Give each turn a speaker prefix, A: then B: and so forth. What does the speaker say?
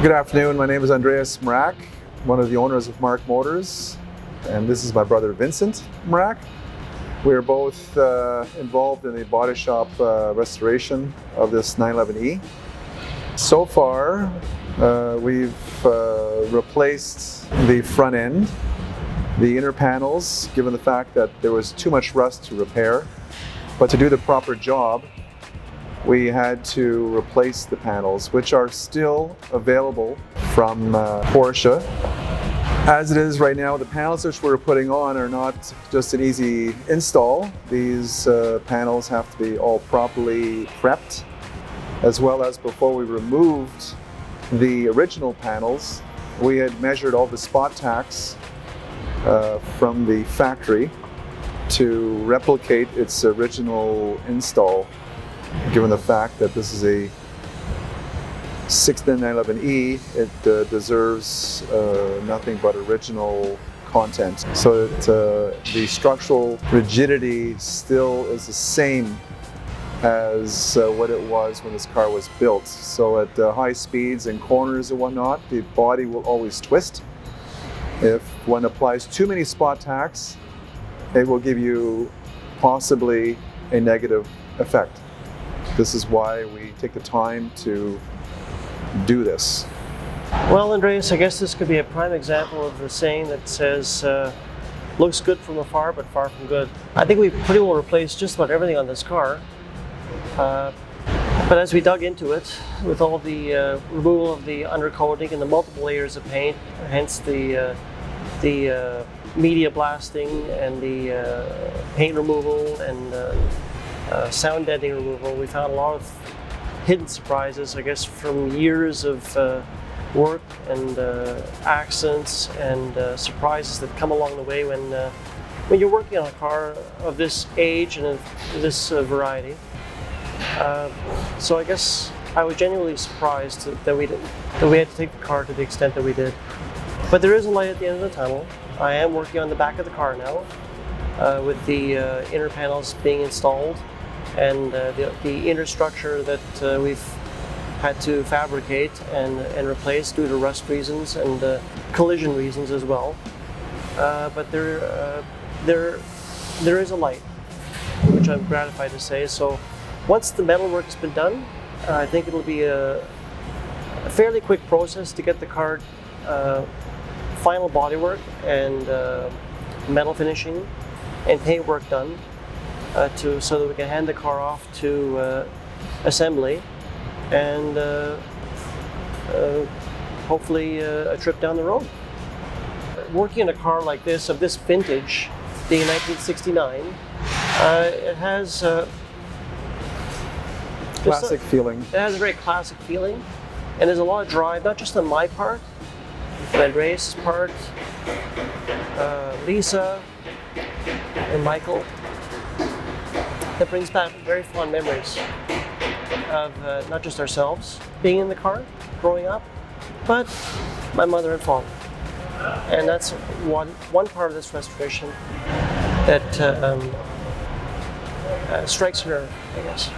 A: Good afternoon, my name is Andreas Mrak, one of the owners of Mrak Motors, and this is my brother Vincent Mrak. We're both involved in the body shop restoration of this 911E. So far, we've replaced the front end, the inner panels, given the fact that there was too much rust to repair. But to do the proper job, we had to replace the panels, which are still available from Porsche. As it is right now, the panels which we're putting on are not just an easy install. These panels have to be all properly prepped, as well as before we removed the original panels, we had measured all the spot tacks from the factory to replicate its original install, given the fact that this is a 911E, it deserves nothing but original content. So that the structural rigidity still is the same as what it was when this car was built. So at high speeds and corners and whatnot, the body will always twist. If one applies too many spot tacks, it will give you possibly a negative effect. This is why we take the time to do this.
B: Well, Andreas, I guess this could be a prime example of the saying that says, looks good from afar, but far from good. I think we've pretty well replaced just about everything on this car. But as we dug into it, with all the removal of the undercoating and the multiple layers of paint, hence the media blasting and the paint removal and sound deadening removal, we found a lot of hidden surprises, I guess, from years of work and accidents and surprises that come along the way when you're working on a car of this age and of this variety. So I guess I was genuinely surprised that we had to take the car to the extent that we did. But there is a light at the end of the tunnel. I am working on the back of the car now with the inner panels being installed and the inner structure that we've had to fabricate and replace due to rust reasons and collision reasons as well. But there is a light, which I'm gratified to say. So once the metal work has been done, I think it'll be a fairly quick process to get the car final bodywork and metal finishing and paint work done so that we can hand the car off to assembly and hopefully a trip down the road. Working in a car like this, of this vintage, being 1969, it has
A: Classic feeling.
B: It has a very classic feeling, and there's a lot of drive, not just on my part, but Andreas' part, Lisa, and Michael. That brings back very fond memories of not just ourselves being in the car growing up, but my mother and father. And that's one part of this restoration that strikes a nerve, I guess.